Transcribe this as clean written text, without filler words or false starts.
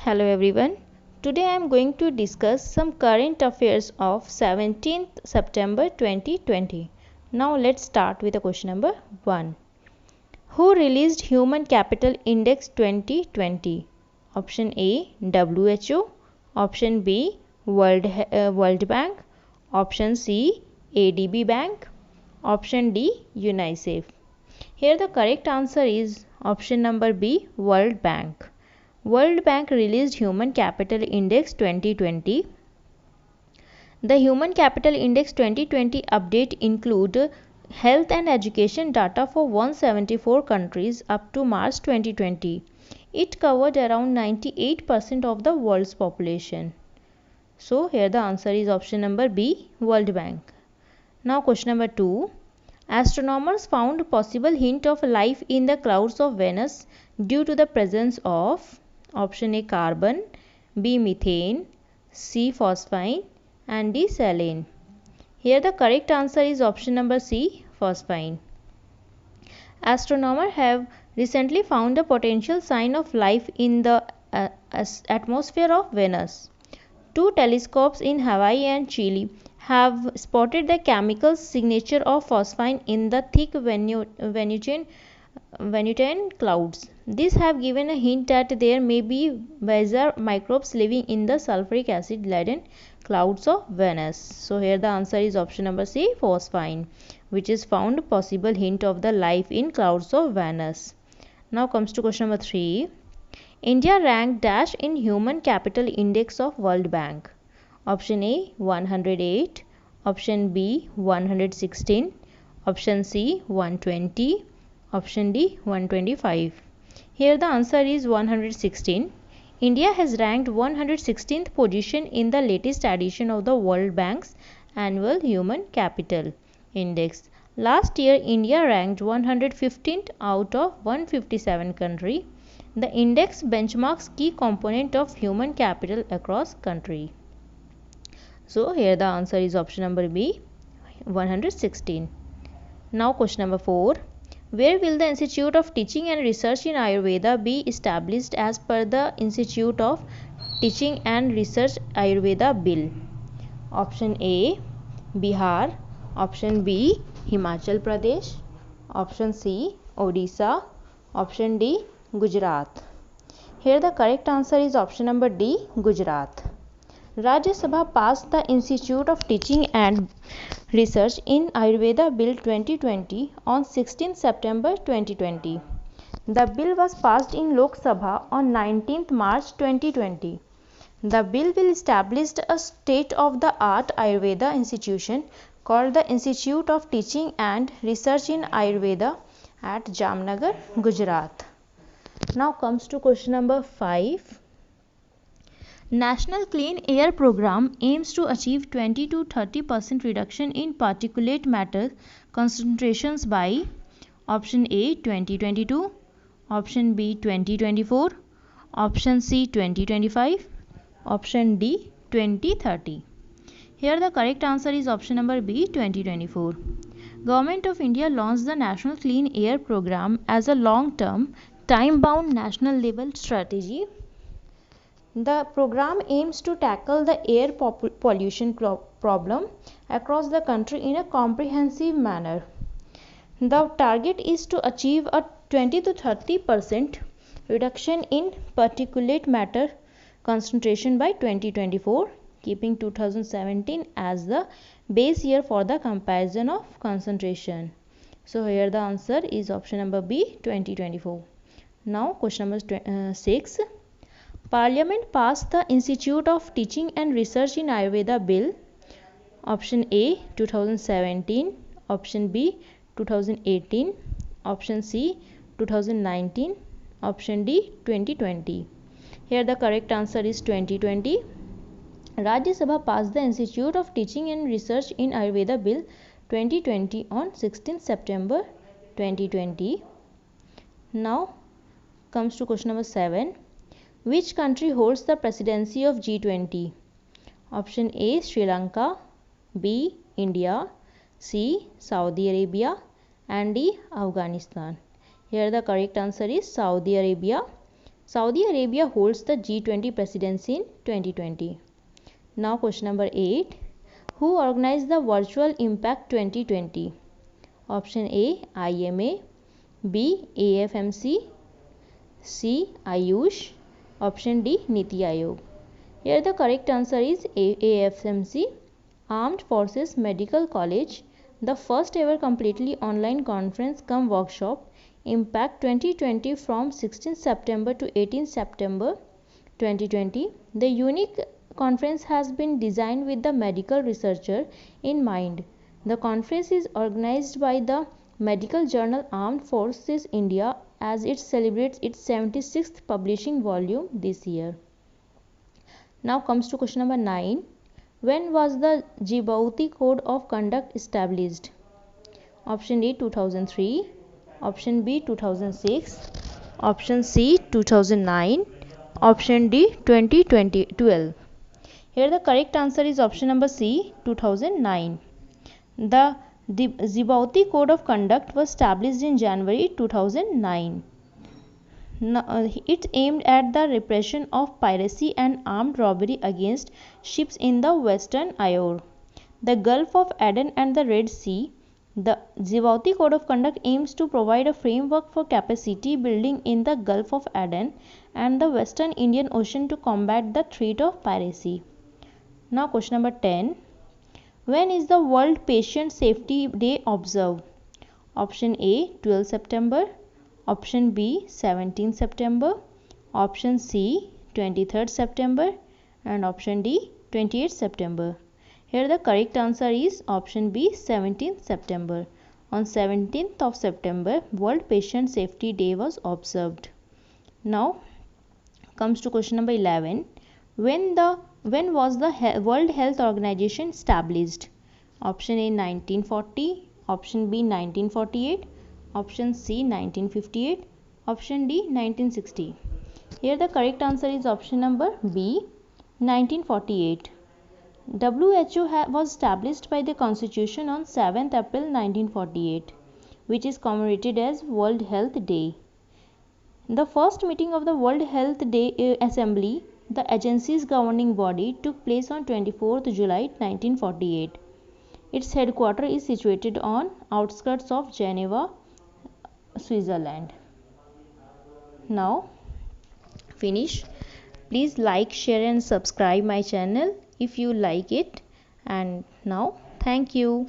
Hello everyone. Today I am going to discuss some current affairs of 17th September 2020. Now let's start with the question number 1. Who released Human Capital Index 2020? Option A WHO, option B World Bank, option C ADB Bank, option D UNICEF. Here the correct answer is option number B World Bank. World Bank released Human Capital Index 2020. The Human Capital Index 2020 update include health and education data for 174 countries up to March 2020. It covered around 98% of the world's population. So here the answer is option number B, World Bank. Now question number 2. Astronomers found possible hint of life in the clouds of Venus due to the presence of option A carbon, B methane, C phosphine and D saline. Here the correct answer is option number C phosphine. Astronomers have recently found a potential sign of life in the atmosphere of Venus. Two telescopes in Hawaii and Chile have spotted the chemical signature of phosphine in the thick Venusian clouds. These have given a hint that there may be bizarre microbes living in the sulfuric acid laden clouds of Venus. So here the answer is option number C phosphine, which is found possible hint of the life in clouds of Venus. Now comes to question number 3. India ranked dash in Human Capital Index of World Bank. Option A 108, option B 116, option C 120, option D 125. Here the answer is 116. India has ranked 116th position in the latest edition of the World Bank's annual Human Capital Index. Last year India ranked 115th out of 157 countries. The index benchmarks key component of human capital across country. So here the answer is option number B 116. Now question number 4. Where will the Institute of Teaching and Research in Ayurveda be established as per the Institute of Teaching and Research Ayurveda Bill? Option A Bihar, option B Himachal Pradesh, option C Odisha, option D Gujarat. Here the correct answer is option number D Gujarat. Rajya Sabha passed the Institute of Teaching and Research in Ayurveda Bill 2020 on 16 September 2020. The bill was passed in Lok Sabha on 19 March 2020. The bill will establish a state-of-the-art Ayurveda institution called the Institute of Teaching and Research in Ayurveda at Jamnagar, Gujarat. Now comes to question number 5. National Clean Air Program aims to achieve 20 to 30% reduction in particulate matter concentrations by option A 2022, option B 2024, option C 2025, option D 2030. Here the correct answer is option number B 2024. Government of India launched the National Clean Air Program as a long-term, time-bound national level strategy. The program aims to tackle the air pollution problem across the country in a comprehensive manner. The target is to achieve a 20 to 30% reduction in particulate matter concentration by 2024, keeping 2017 as the base year for the comparison of concentration. So here the answer is option number B 2024. Now question number 6. Parliament passed the Institute of Teaching and Research in Ayurveda Bill. Option A 2017, option B 2018, option C 2019, option D 2020. Here the correct answer is 2020. Rajya Sabha passed the Institute of Teaching and Research in Ayurveda Bill 2020 on 16 September 2020. Now comes to question number 7. Which country holds the presidency of G20? Option A Sri Lanka, B India, C Saudi Arabia and D Afghanistan. Here the correct answer is Saudi Arabia. Saudi Arabia holds the G20 presidency in 2020. Now question number 8. Who organized the Virtual Impact 2020? Option A, IMA, B, AFMC, C, Ayush, option D, Niti Aayog. Here the correct answer is AFMC, Armed Forces Medical College, the first ever completely online conference cum workshop, Impact 2020 from 16 September to 18 September 2020. The unique conference has been designed with the medical researcher in mind. The conference is organized by the medical journal Armed Forces India as it celebrates its 76th publishing volume this year. Now comes to question number 9. When was the Djibouti Code of Conduct established? Option A 2003, option B 2006, option C 2009, option D 2012. Here the correct answer is option number C 2009. The Djibouti Code of Conduct was established in January 2009. It aimed at the repression of piracy and armed robbery against ships in the Western Ayor, the Gulf of Aden and the Red Sea. The Djibouti Code of Conduct aims to provide a framework for capacity building in the Gulf of Aden and the Western Indian Ocean to combat the threat of piracy. Now question number 10. When is the World Patient Safety Day observed? Option A 12 September, option B 17 September, option C 23rd September and option D 28 September. Here the correct answer is option B 17th September. On 17th of September World Patient Safety Day was observed. Now comes to question number 11. When was the World Health Organization established? Option A 1940, option B 1948, option C 1958, option D 1960. Here the correct answer is option number B 1948. WHO was established by the Constitution on 7th April 1948, which is commemorated as World Health Day. The first meeting of the World Health Day Assembly, the agency's governing body, took place on 24th July 1948. Its headquarters is situated on outskirts of Geneva, Switzerland. Now finish. Please like, share and subscribe my channel if you like it. And now thank you.